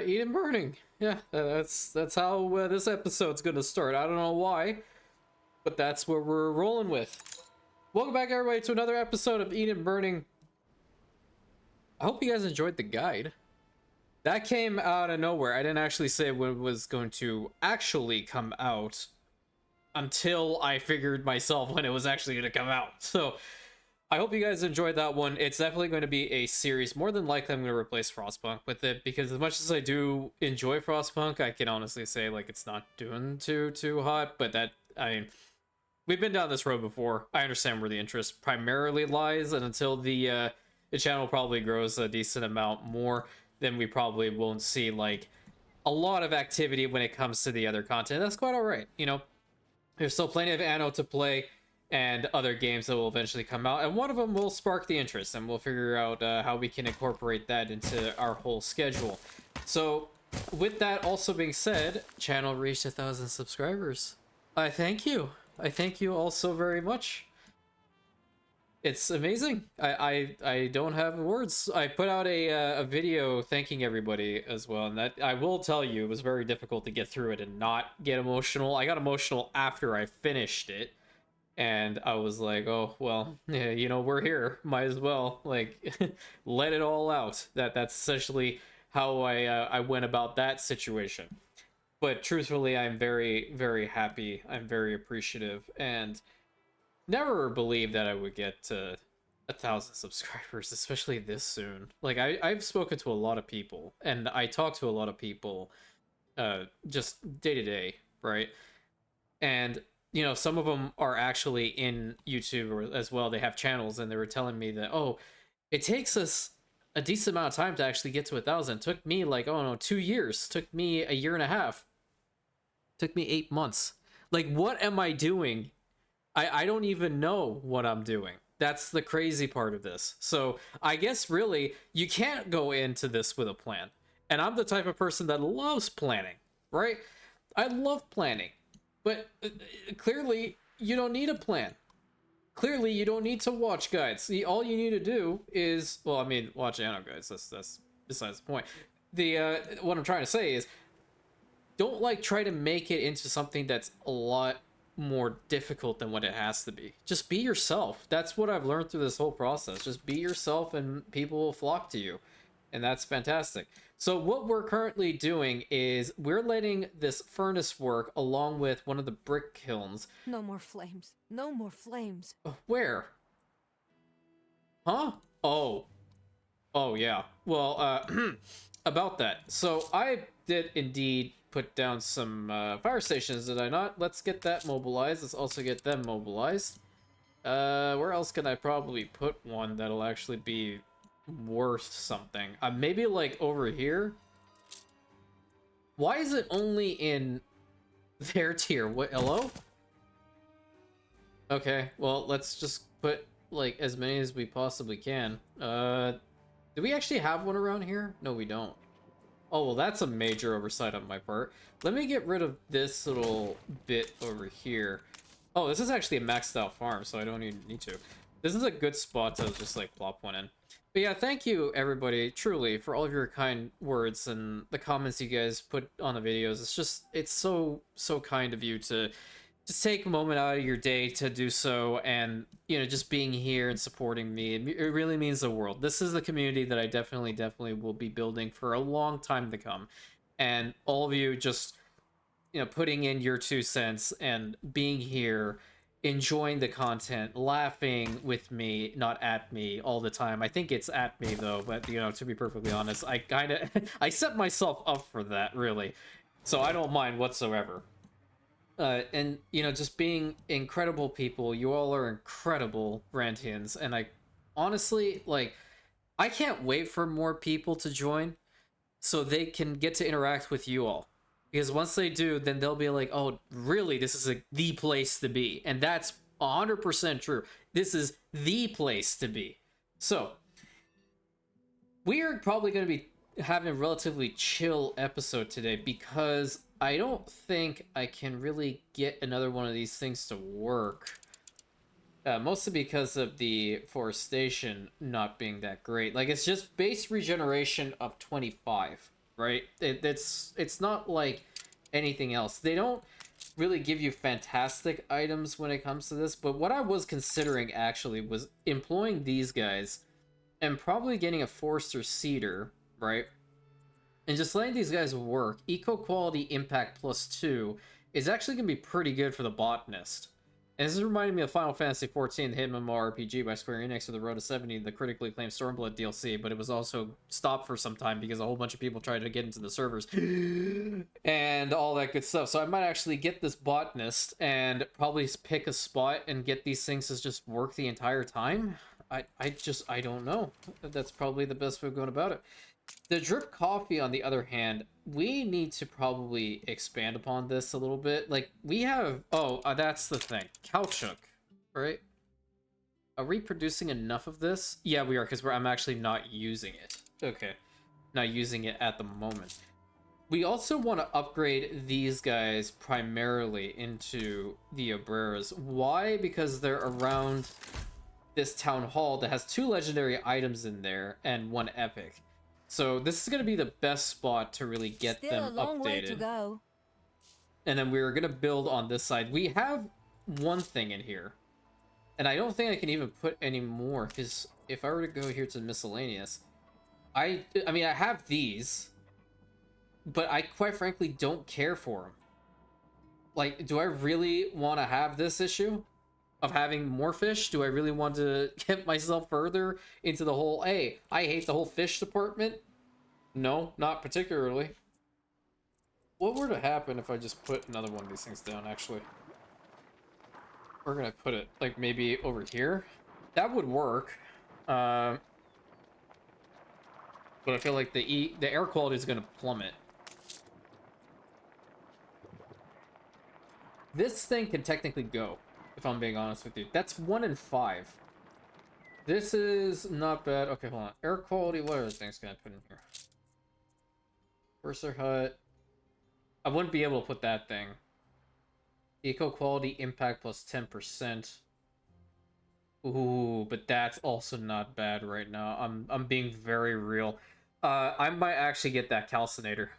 Eden burning. Yeah, that's how this episode's gonna start. I don't know why, but that's what we're rolling with. Welcome back, everybody, to another episode of Eden burning. I hope you guys enjoyed the guide. That came out of nowhere. I didn't actually say when it was going to actually come out until I figured myself when it was actually going to come out. So I hope you guys enjoyed that one. It's definitely going to be a series. More than likely, I'm going to replace Frostpunk with it, because as much as I do enjoy Frostpunk, I can honestly say, like, it's not doing too hot. But that, I mean, we've been down this road before. I understand where the interest primarily lies, and until the channel probably grows a decent amount more, then we probably won't see like a lot of activity when it comes to the other content. That's quite all right. You know, there's still plenty of Anno to play and other games that will eventually come out, and one of them will spark the interest, and we'll figure out how we can incorporate that into our whole schedule. So with that also being said, channel reached 1,000 subscribers. I thank you all so very much. It's amazing. I don't have words. I put out a video thanking everybody as well, and that, I will tell you, it was very difficult to get through it and not get emotional. I got emotional after I finished it, and I was like, oh well, yeah, you know, we're here, might as well, like, let it all out. That's essentially how I went about that situation. But truthfully, I'm very, very happy. I'm very appreciative, and never believed that I would get to 1,000 subscribers, especially this soon. Like, I've spoken to a lot of people, and I talk to a lot of people just day to day, right? And, you know, some of them are actually in YouTube as well. They have channels, and they were telling me that, oh, it takes us a decent amount of time to actually get to 1,000. It took me, like, oh no, 2 years. It took me a year and a half. It took me 8 months. Like, what am I doing? I don't even know what I'm doing. That's the crazy part of this. So I guess really you can't go into this with a plan. And I'm the type of person that loves planning, right? I love planning. But clearly you don't need a plan. Clearly you don't need to watch guides. See, all you need to do is, well, I mean, watch Anno guides. That's besides the point. The what I'm trying to say is, don't like try to make it into something that's a lot more difficult than what it has to be. Just be yourself. That's what I've learned through this whole process. Just be yourself and people will flock to you. And that's fantastic. So what we're currently doing is we're letting this furnace work along with one of the brick kilns. No more flames. No more flames. Where? Huh? Oh. Oh, yeah. Well, about that. So I did indeed put down some fire stations, did I not? Let's get that mobilized. Let's also get them mobilized. Where else can I probably put one that'll actually be worth something? Maybe like over here? Why is it only in their tier? What, hello? Okay, well, let's just put like as many as we possibly can. Do we actually have one around here? No, we don't. Oh, well, that's a major oversight on my part. Let me get rid of this little bit over here. Oh, this is actually a maxed out farm, so I don't even need to. This is a good spot to just, like, plop one in. But yeah, thank you, everybody, truly, for all of your kind words and the comments you guys put on the videos. It's just, it's so kind of you to just take a moment out of your day to do so, and, you know, just being here and supporting me, it really means the world. This is the community that I definitely will be building for a long time to come, and all of you just, you know, putting in your 2 cents and being here, enjoying the content, laughing with me, not at me all the time. I think it's at me though, but, you know, to be perfectly honest, I kind of I set myself up for that, really, so I don't mind whatsoever. And, you know, just being incredible people. You all are incredible Rantians, and I honestly, like, I can't wait for more people to join so they can get to interact with you all. Because once they do, then they'll be like, oh, really, this is the place to be. And that's 100% true. This is the place to be. So, we are probably going to be having a relatively chill episode today, because I don't think I can really get another one of these things to work. Mostly because of the forestation not being that great. Like, it's just base regeneration of 25. right? It's not like anything else. They don't really give you fantastic items when it comes to this, but what I was considering actually was employing these guys and probably getting a Forester Cedar, right? And just letting these guys work. Eco quality impact +2 is actually going to be pretty good for the botanist. And this is reminding me of Final Fantasy XIV, the hit MMORPG by Square Enix with the Road to 70, the critically acclaimed Stormblood DLC, but it was also stopped for some time because a whole bunch of people tried to get into the servers and all that good stuff. So I might actually get this botanist and probably pick a spot and get these things to just work the entire time. I don't know. That's probably the best way of going about it. The drip coffee, on the other hand, we need to probably expand upon this a little bit. Like, we have... Oh, that's the thing. Caoutchouc, right? Are we producing enough of this? Yeah, we are, because I'm actually not using it. Okay. Not using it at the moment. We also want to upgrade these guys primarily into the Obreras. Why? Because they're around this town hall that has 2 legendary items in there and 1 epic. So this is going to be the best spot to really get Still them a long way to updated. go. And then we're going to build on this side. We have one thing in here. And I don't think I can even put any more, because if I were to go here to miscellaneous, I mean, I have these, but I quite frankly don't care for them. Like, do I really want to have this issue of having more fish? Do I really want to get myself further into the whole, hey, I hate the whole fish department? No, not particularly. What were to happen if I just put another one of these things down, actually? We're gonna put it, like, maybe over here? That would work. But I feel like the air quality is gonna plummet. This thing can technically go, if I'm being honest with you. That's 1 in 5. This is not bad. Okay, hold on. Air quality, what other things can I put in here? Cursor hut. I wouldn't be able to put that thing. Eco quality impact +10%. Ooh, but that's also not bad right now. I'm being very real. I might actually get that calcinator.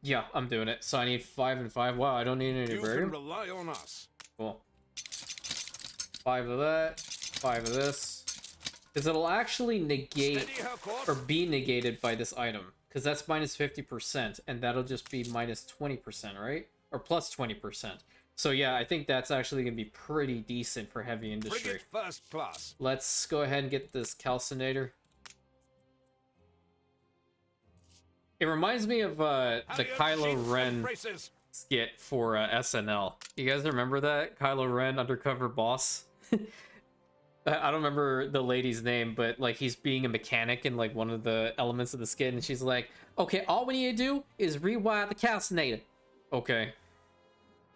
Yeah, I'm doing it. So I need 5 and 5. Wow, I don't need any You barium. can rely on us. Cool. 5 of that. 5 of this. Because it'll actually negate Steady her course. or be negated by this item. Because that's minus 50%, and that'll just be minus 20%, right? Or plus 20%. So yeah, I think that's actually going to be pretty decent for heavy industry. Frigate first class. Let's go ahead and get this calcinator. It reminds me of the Kylo Ren skit for SNL. You guys remember that? Kylo Ren, undercover boss? I don't remember the lady's name, but like he's being a mechanic in like one of the elements of the skit, and she's like, okay, all we need to do is rewire the calcinator. Okay.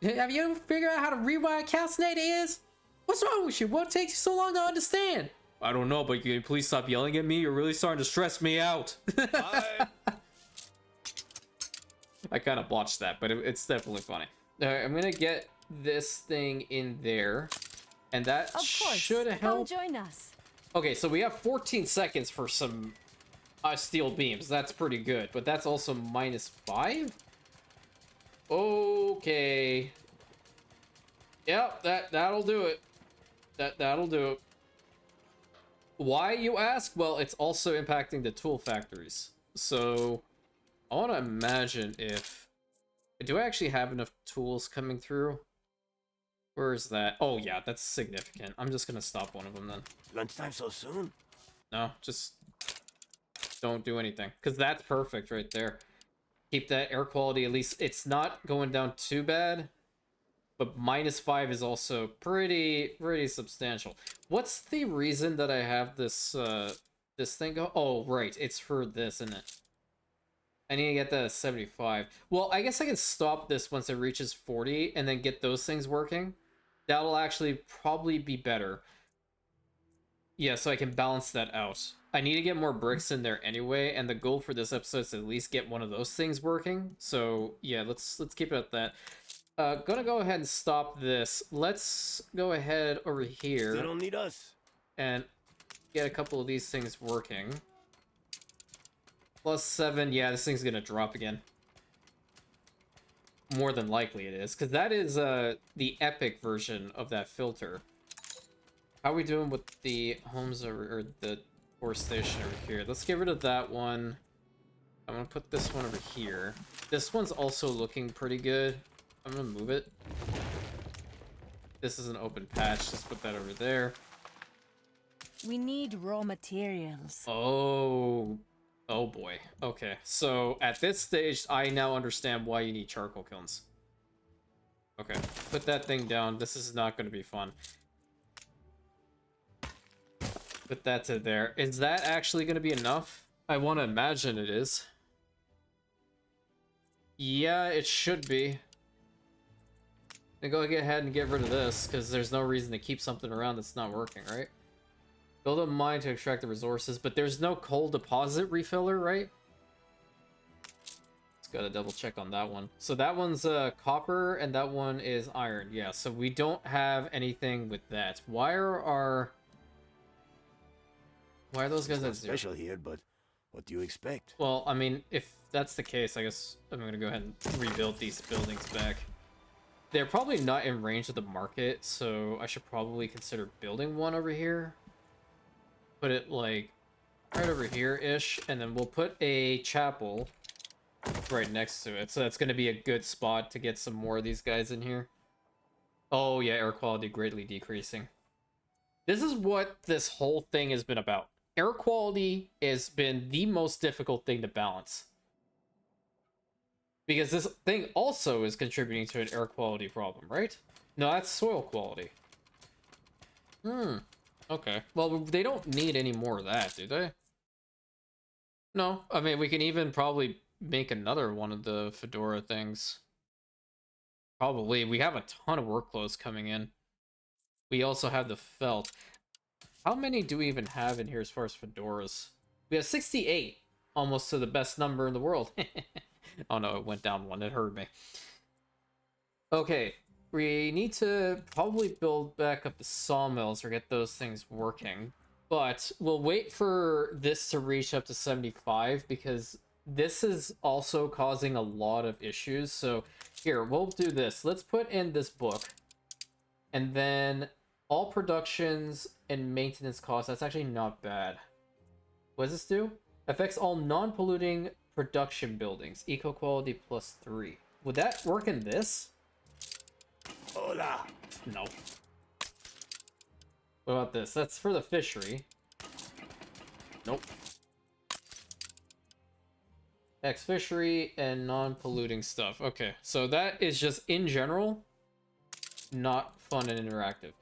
Have you ever figured out how to rewire a calcinator is? What's wrong with you? What takes you so long to understand? I don't know, but can you please stop yelling at me? You're really starting to stress me out. I kind of botched that, but it's definitely funny. I'm gonna get this thing in there, and that should help. Come join us. Okay, so we have 14 seconds for some steel beams. That's pretty good, but that's also minus 5. Okay. Yep, that'll do it. That'll do it. Why, you ask? Well, it's also impacting the tool factories. So I want to imagine if... Do I actually have enough tools coming through? Where is that? Oh, yeah, that's significant. I'm just going to stop one of them then. Lunchtime so soon? No, just don't do anything. Because that's perfect right there. Keep that air quality, at least it's not going down too bad. But minus 5 is also pretty substantial. What's the reason that I have this this thing go? Oh, right, it's for this, isn't it? I need to get that at 75. Well, I guess I can stop this once it reaches 40 and then get those things working. That'll actually probably be better. Yeah, so I can balance that out. I need to get more bricks in there anyway, and the goal for this episode is to at least get one of those things working. So yeah, let's keep it at that. Gonna go ahead and stop this. Let's go ahead over here. They don't need us. And get a couple of these things working. +7. Yeah, this thing's gonna drop again. More than likely it is, because that is the epic version of that filter. How are we doing with the homes or the force station over here? Let's get rid of that one. I'm gonna put this one over here. This one's also looking pretty good. I'm gonna move it. This is an open patch. Just put that over there. We need raw materials. Oh boy. Okay, so at this stage, I now understand why you need charcoal kilns. Okay, put that thing down. This is not going to be fun. Put that to there. Is that actually going to be enough? I want to imagine it is. Yeah, it should be. And go ahead and get rid of this, because there's no reason to keep something around that's not working, right? Build a mine to extract the resources, but there's no coal deposit refiller, right? Just gotta double check on that one. So that one's copper, and that one is iron. Yeah, so we don't have anything with that. Why are those guys at 0? Special here, but what do you expect? Well, I mean, if that's the case, I guess I'm gonna go ahead and rebuild these buildings back. They're probably not in range of the market, so I should probably consider building one over here. Put it like right over here-ish, and then we'll put a chapel right next to it. So that's going to be a good spot to get some more of these guys in here. Oh yeah, air quality greatly decreasing. This is what this whole thing has been about. Air quality has been the most difficult thing to balance. Because this thing also is contributing to an air quality problem, right? No, that's soil quality. Okay. Well, they don't need any more of that, do they? No. I mean, we can even probably make another one of the Fedora things. Probably. We have a ton of work clothes coming in. We also have the felt. How many do we even have in here as far as fedoras? We have 68. Almost to the best number in the world. Oh no, it went down one. It hurt me. Okay. We need to probably build back up the sawmills or get those things working. But we'll wait for this to reach up to 75 because this is also causing a lot of issues. So here, we'll do this. Let's put in this book. And then all productions and maintenance costs. That's actually not bad. What does this do? Affects all non-polluting production buildings. Eco quality +3. Would that work in this? Hola. No. What about this? That's for the fishery. Nope. X fishery and non-polluting stuff. Okay, so that is just in general not fun and interactive.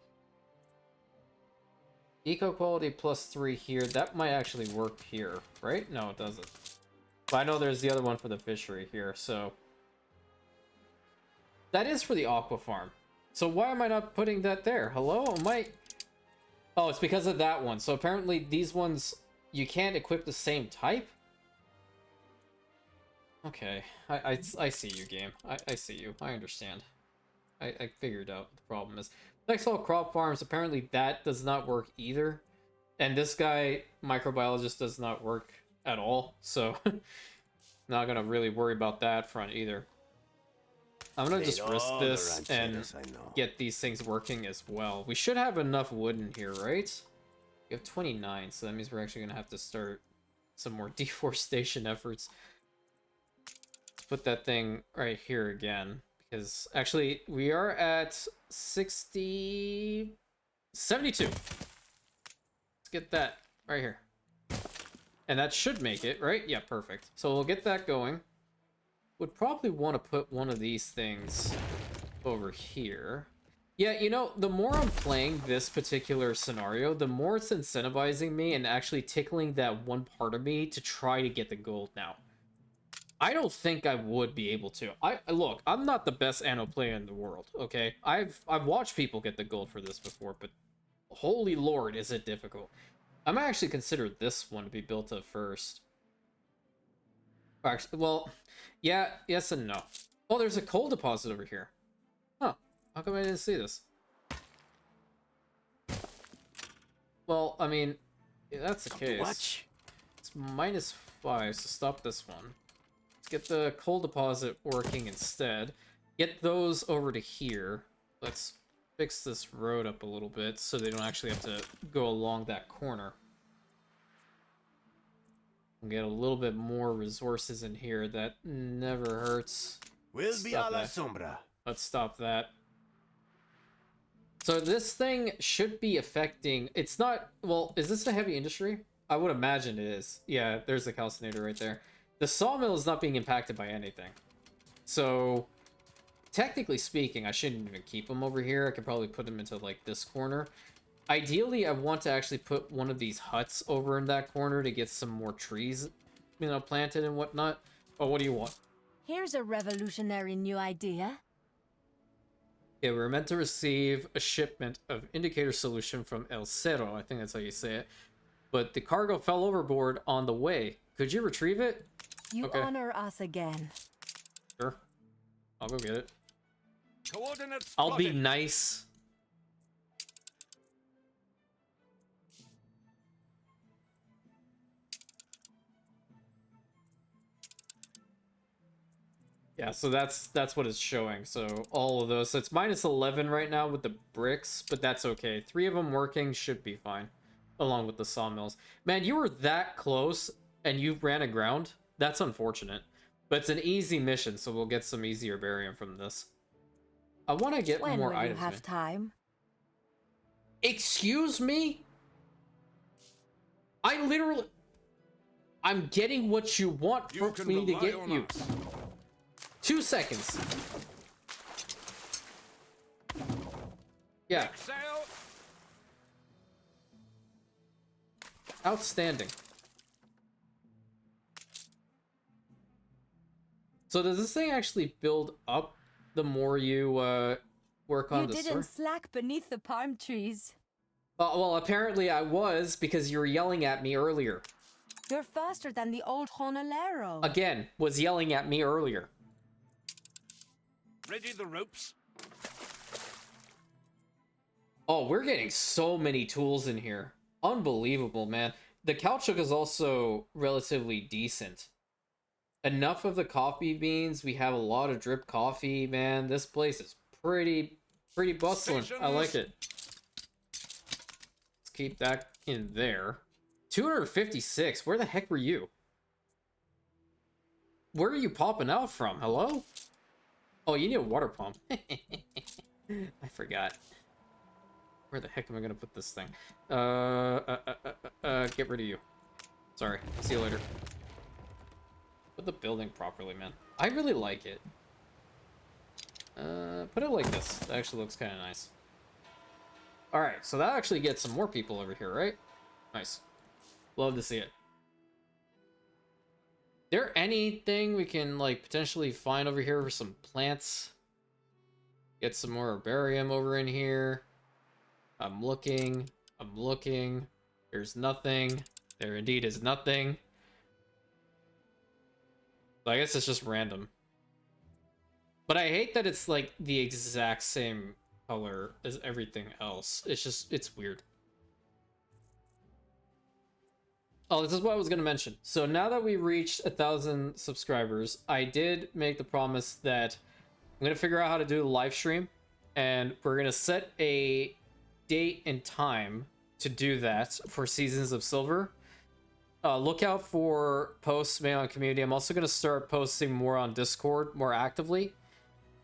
Eco quality +3 here. That might actually work here, right? No, it doesn't. But I know there's the other one for the fishery here, so that is for the aqua farm. So why am I not putting that there? Hello? Oh, it's because of that one. So apparently these ones, you can't equip the same type? Okay. I see you, game. I see you. I understand. I figured out what the problem is. Next all crop farms, apparently that does not work either. And this guy, microbiologist, does not work at all. So, not gonna really worry about that front either. I'm gonna just risk this and get these things working as well. We should have enough wood in here, right? We have 29, so that means we're actually gonna have to start some more deforestation efforts. Let's put that thing right here again, because actually we are at 72. Let's get that right here. And that should make it, right? Yeah, perfect. So we'll get that going. Would probably want to put one of these things over here. Yeah, you know, the more I'm playing this particular scenario, the more it's incentivizing me and actually tickling that one part of me to try to get the gold now. I don't think I would be able to. Look, I'm not the best Anno player in the world, okay? I've watched people get the gold for this before, but holy lord, is it difficult. I might actually consider this one to be built up first. Actually, well, yeah, yes and no. Oh, there's a coal deposit over here. Huh. How come I didn't see this? Well, I mean, if that's the case. Watch. It's -4. 5, so stop this one. Let's get the coal deposit working instead. Get those over to here. Let's fix this road up a little bit so they don't actually have to go along that corner. We'll get a little bit more resources in here. That never hurts. We'll be a la sombra. Let's stop that. So this thing should be affecting... It's not... Well, is this a heavy industry? I would imagine it is. Yeah, there's the calcinator right there. The sawmill is not being impacted by anything. So, technically speaking, I shouldn't even keep them over here. I could probably put them into, like, this corner. Ideally, I want to actually put one of these huts over in that corner to get some more trees, you know, planted and whatnot. Oh, what do you want? Here's a revolutionary new idea. Yeah, we were meant to receive a shipment of indicator solution from El Cerro. I think that's how you say it. But the cargo fell overboard on the way. Could you retrieve it? You honor us again. Sure. I'll go get it. Coordinates I'll be plotted. nice. Yeah, so that's what it's showing. So all of those. So it's minus 11 right now with the bricks, but that's okay. 3 of them working should be fine, along with the sawmills. Man, you were that close, and you ran aground. That's unfortunate. But it's an easy mission, so we'll get some easier barium from this. I want to get When more will items. you have time? Excuse me? I'm getting what you want for me to get you. 2 seconds. Yeah. Outstanding. So does this thing actually build up the more you work on the You didn't slack beneath the palm trees. well, apparently I was, because you were yelling at me earlier. You're faster than the old Honolero. Again, was yelling at me earlier. Ready the ropes? Oh, we're getting so many tools in here. Unbelievable, man. The caoutchouc is also relatively decent. Enough of the coffee beans. We have a lot of drip coffee, man. This place is pretty bustling. I like it. Let's keep that in there. 256. Where the heck were you? Where are you popping out from? Hello? Oh, you need a water pump. I forgot. Where the heck am I gonna put this thing? Get rid of you. Sorry. See you later. Put the building properly, man. I really like it. Put it like this. That actually looks kind of nice. Alright, so that actually gets some more people over here, right? Nice. Love to see it. There anything we can, like, potentially find over here for some plants? Get some more herbarium over in here. I'm looking. There's nothing. There indeed is nothing. So I guess it's just random. But I hate that it's, like, the exact same color as everything else. It's weird. Oh, this is what I was going to mention. So now that we reached 1,000 subscribers, I did make the promise that I'm going to figure out how to do a live stream, and we're going to set a date and time to do that for Seasons of Silver. Look out for posts made on community. I'm also going to start posting more on Discord more actively.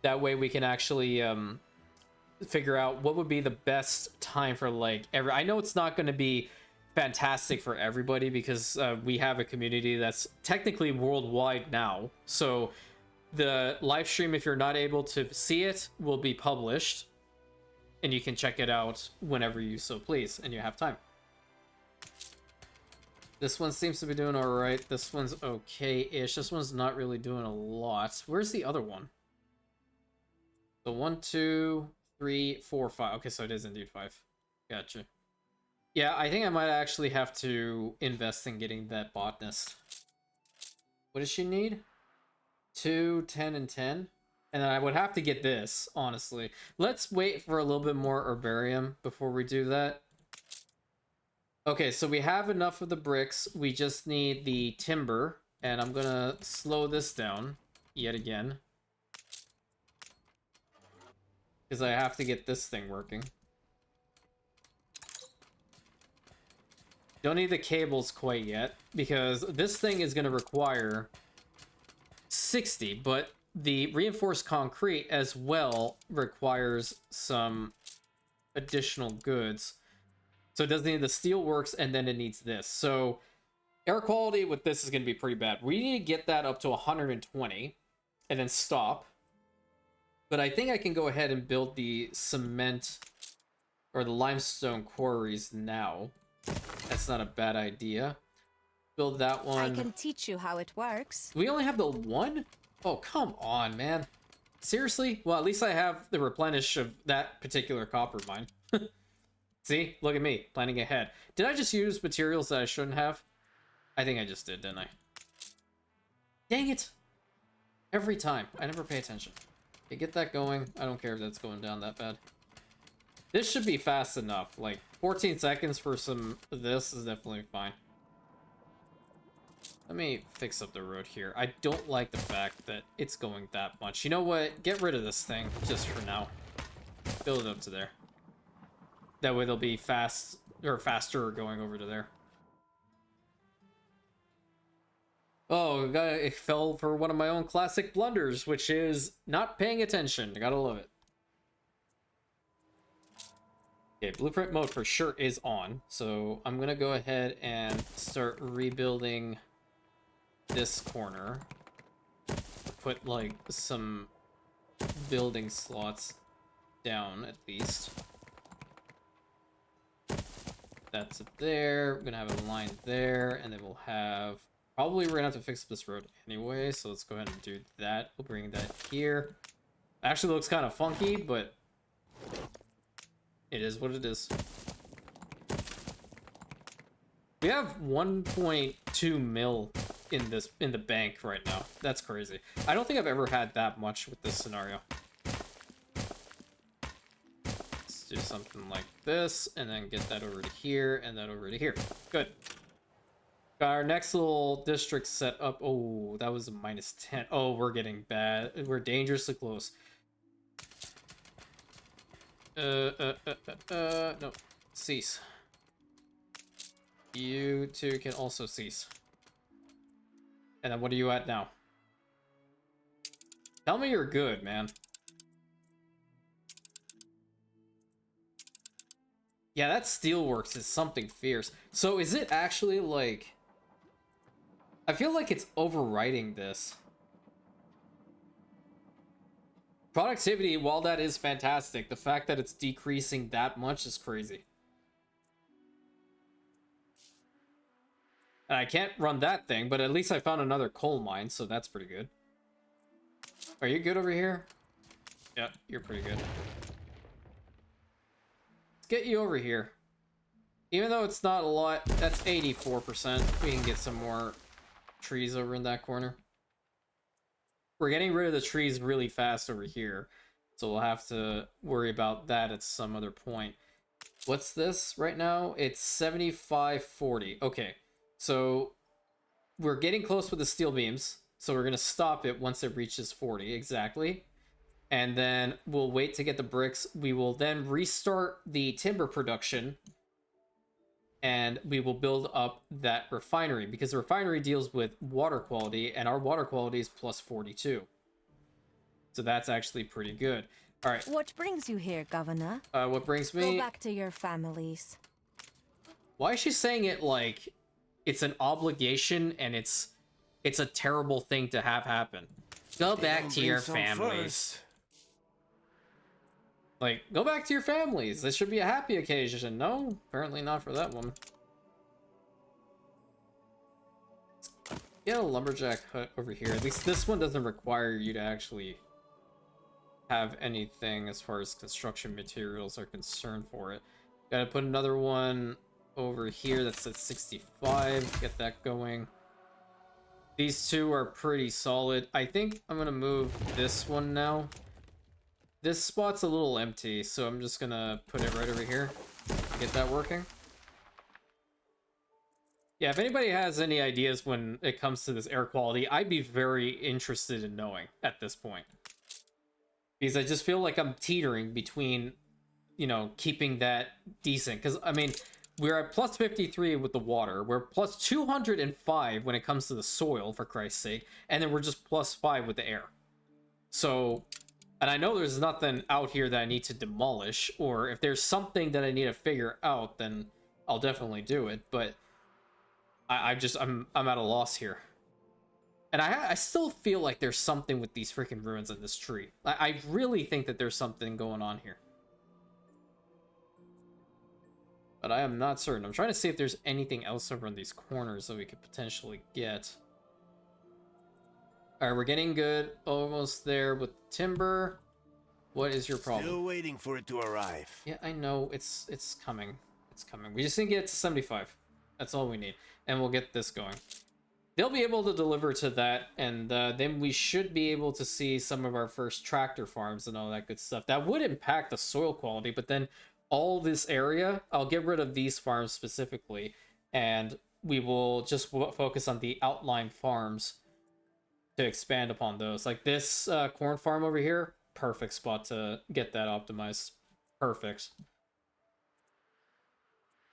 That way we can actually figure out what would be the best time for, like, I know it's not going to be fantastic for everybody because we have a community that's technically worldwide now. So the live stream, if you're not able to see it, will be published, and you can check it out whenever you so please and you have time. This one seems to be doing all right. This one's okay-ish. This one's not really doing a lot. Where's the other one? The 1, 2, 3, 4, 5. Okay, so it is indeed 5. Gotcha. Yeah, I think I might actually have to invest in getting that botanist. What does she need? 2, 10, and 10? And then I would have to get this, honestly. Let's wait for a little bit more herbarium before we do that. Okay, so we have enough of the bricks. We just need the timber. And I'm gonna slow this down yet again. Because I have to get this thing working. Don't need the cables quite yet, because this thing is gonna require 60, but the reinforced concrete as well requires some additional goods. So it does need the steel works, and then it needs this. So air quality with this is going to be pretty bad. We need to get that up to 120 and then stop. But I think I can go ahead and build the cement or the limestone quarries now. That's not a bad idea. Build that one. I can teach you how it works. Do we only have the one? Oh, come on, man. Seriously? Well, at least I have the replenish of that particular copper mine. See? Look at me, planning ahead. Did I just use materials that I shouldn't have? I think I just did, didn't I? Dang it! Every time. I never pay attention. Okay, get that going. I don't care if that's going down that bad. This should be fast enough. Like, 14 seconds for some of this is definitely fine. Let me fix up the road here. I don't like the fact that it's going that much. You know what? Get rid of this thing just for now. Build it up to there. That way they'll be fast or faster going over to there. Oh, it fell for one of my own classic blunders, which is not paying attention. I gotta love it. Okay, blueprint mode for sure is on. So I'm gonna go ahead and start rebuilding this corner. Put like some building slots down at least. That's up there. We're gonna have a line there, and then we'll have... Probably we're gonna have to fix this road anyway, so let's go ahead and do that. We'll bring that here. Actually looks kind of funky, but it is what it is. We have 1.2 mil in the bank right now. That's crazy. I don't think I've ever had that much with this scenario. Do something like this, and then get that over to here, and that over to here. Good. Got our next little district set up. Oh, that was a -10. Oh, we're getting bad. We're dangerously close. No. Cease. You two can also cease. And then what are you at now? Tell me you're good, man. Yeah, that steelworks is something fierce. So is it actually like... I feel like it's overwriting this. Productivity, while that is fantastic, the fact that it's decreasing that much is crazy. And I can't run that thing, but at least I found another coal mine, so that's pretty good. Are you good over here? Yeah, you're pretty good. Get you over here. Even though it's not a lot, that's 84%. We can get some more trees over in that corner. We're getting rid of the trees really fast over here, so we'll have to worry about that at some other point. What's this right now? It's 7540. Okay, so we're getting close with the steel beams, so we're going to stop it once it reaches 40 exactly. And then we'll wait to get the bricks. We will then restart the timber production. And we will build up that refinery. Because the refinery deals with water quality. And our water quality is plus 42. So that's actually pretty good. Alright. What brings you here, Governor? What brings me... Go back to your families. Why is she saying it like it's an obligation and it's a terrible thing to have happen? Go back to your families. Like, go back to your families. This should be a happy occasion. No, apparently not for that one. Get a lumberjack hut over here. At least this one doesn't require you to actually have anything as far as construction materials are concerned for it. Gotta put another one over here that's at 65. Get that going. These two are pretty solid. I think I'm gonna move this one now. This spot's a little empty, so I'm just gonna put it right over here. Get that working. Yeah, if anybody has any ideas when it comes to this air quality, I'd be very interested in knowing at this point. Because I just feel like I'm teetering between, you know, keeping that decent. Because, I mean, we're at plus 53 with the water. We're plus 205 when it comes to the soil, for Christ's sake. And then we're just plus 5 with the air. So, and I know there's nothing out here that I need to demolish. Or if there's something that I need to figure out, then I'll definitely do it. But I'm at a loss here. And I still feel like there's something with these freaking ruins in this tree. I really think that there's something going on here. But I am not certain. I'm trying to see if there's anything else over in these corners that we could potentially get. Alright, we're getting good. Almost there with timber. What is your problem? Still waiting for it to arrive. Yeah, I know. It's coming. It's coming. We just need to get to 75. That's all we need. And we'll get this going. They'll be able to deliver to that, and then we should be able to see some of our first tractor farms and all that good stuff. That would impact the soil quality, but then all this area, I'll get rid of these farms specifically, and we will just focus on the outline farms to expand upon those. Like this corn farm over here, perfect spot to get that optimized. Perfect.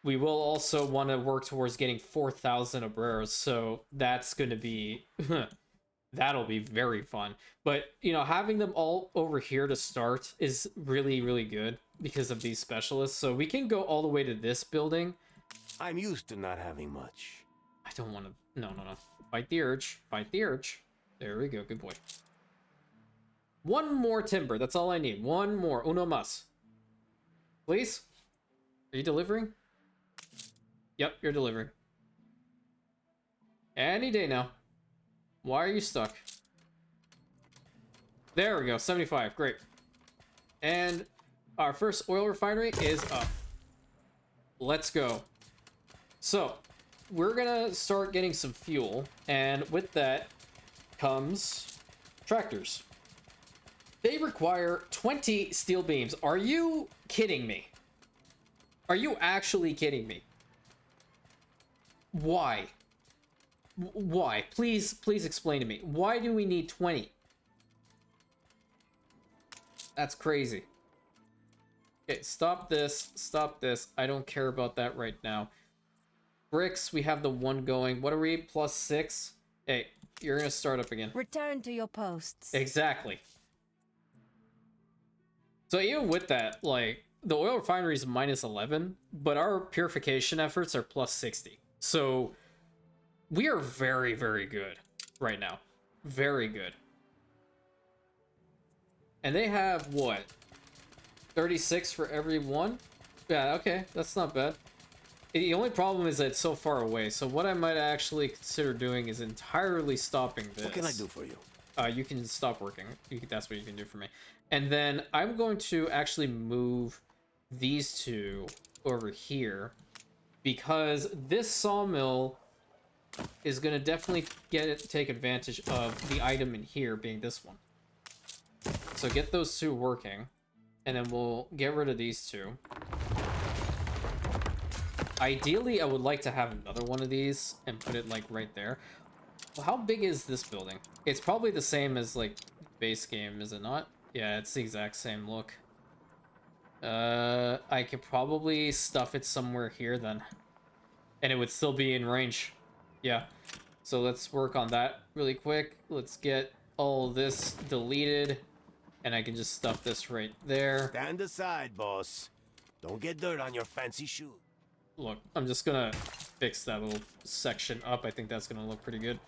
We will also want to work towards getting 4,000 obreros, so that's going to be... that'll be very fun. But, you know, having them all over here to start is really, really good because of these specialists. So we can go all the way to this building. I'm used to not having much. I don't want to... No. Fight the urge. Fight the urge. There we go. Good boy. One more timber. That's all I need. One more. Uno mas. Please? Are you delivering? Yep, you're delivering. Any day now. Why are you stuck? There we go, 75, great. And our first oil refinery is up. Let's go. So, we're gonna start getting some fuel, and with that comes tractors. They require 20 steel beams. Are you kidding me? Are you actually kidding me? Why? Why? Please explain to me. Why do we need 20? That's crazy. Okay, stop this. Stop this. I don't care about that right now. Bricks, we have the one going. What are we? Plus 6? Hey, you're gonna start up again. Return to your posts. Exactly. So even with that, like, the oil refinery is minus 11, but our purification efforts are plus 60. So we are very, very good right now. Very good. And they have, what? 36 for every one? Yeah, okay. That's not bad. The only problem is that it's so far away. So what I might actually consider doing is entirely stopping this. What can I do for you? You can stop working. That's what you can do for me. And then I'm going to actually move these two over here, because this sawmill is going to definitely take advantage of the item in here being this one. So get those two working, and then we'll get rid of these two. Ideally, I would like to have another one of these and put it like right there. Well, how big is this building? It's probably the same as like base game, is it not? Yeah, it's the exact same look. I could probably stuff it somewhere here then, and it would still be in range. Yeah, so let's work on that really quick. Let's get all this deleted, and I can just stuff this right there. Stand aside, boss. Don't get dirt on your fancy shoe. Look, I'm just gonna fix that little section up. I think that's gonna look pretty good.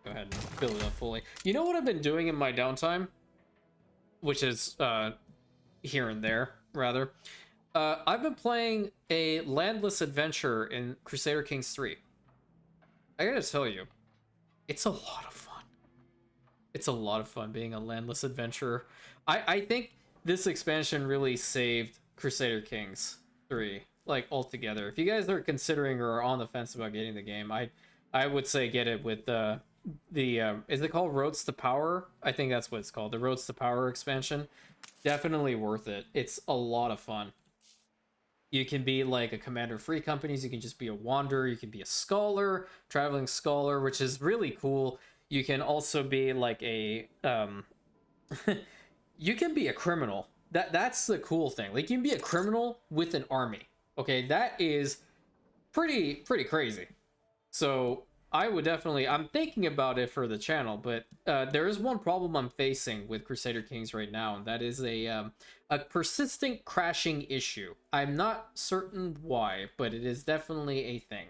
Go ahead and fill it up fully. You know what I've been doing in my downtime? Which is, here and there, rather. I've been playing a landless adventure in Crusader Kings 3. I gotta tell you, it's a lot of fun. It's a lot of fun being a landless adventurer. I think this expansion really saved Crusader Kings 3, like, altogether. If you guys are considering or are on the fence about getting the game, I would say get it with is it called Roads to Power? I think that's what it's called, the Roads to Power expansion. Definitely worth it. It's a lot of fun. You can be like a commander of free companies. You can just be a wanderer. You can be a scholar, traveling scholar, which is really cool. You can also be like a you can be a criminal. That's the cool thing. Like you can be a criminal with an army. Okay, that is pretty crazy. So I would definitely, I'm thinking about it for the channel, but there is one problem I'm facing with Crusader Kings right now, and that is a persistent crashing issue. I'm not certain why, but it is definitely a thing.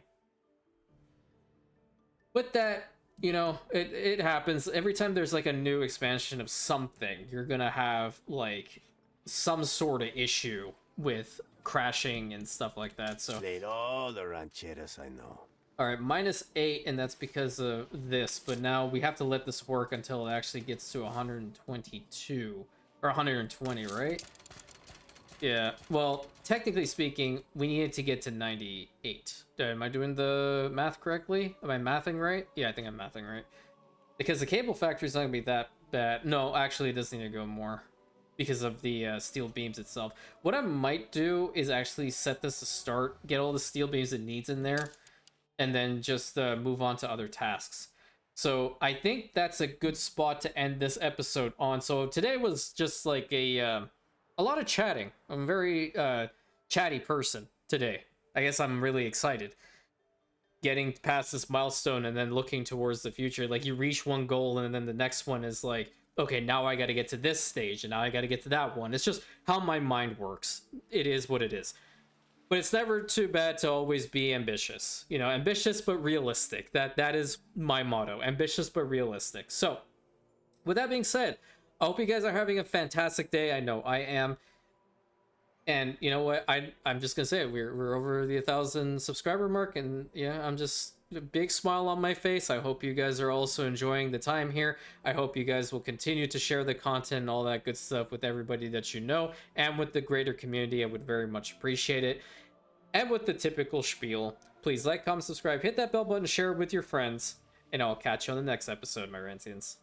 With that, you know, it happens every time there's like a new expansion of something. You're gonna have like some sort of issue with crashing and stuff like that. So Slayed all the rancheras I know. all right, -8, and that's because of this. But now we have to let this work until it actually gets to 122 or 120, right? Yeah. Well, technically speaking, we needed to get to 98. Am I doing the math correctly? Am I mathing right? Yeah, I think I'm mathing right. Because the cable factory is not gonna be that bad. No, actually, it does need to go more because of the steel beams itself. What I might do is actually set this to start, get all the steel beams it needs in there, and then just move on to other tasks. So I think that's a good spot to end this episode on. So today was just like a lot of chatting. I'm a very chatty person today. I guess I'm really excited. Getting past this milestone and then looking towards the future. Like you reach one goal and then the next one is like, okay, now I got to get to this stage and now I got to get to that one. It's just how my mind works. It is what it is. But it's never too bad to always be ambitious. You know, ambitious but realistic. That is my motto. Ambitious but realistic. So, with that being said, I hope you guys are having a fantastic day. I know I am. And you know what? I'm just gonna say it. We're over the 1,000 subscriber mark, and yeah, I'm just a big smile on my face. I hope you guys are also enjoying the time here. I hope you guys will continue to share the content and all that good stuff with everybody that you know, and with the greater community. I would very much appreciate it. And with the typical spiel, please like, comment, subscribe, hit that bell button, share it with your friends, and I'll catch you on the next episode, my Rantians.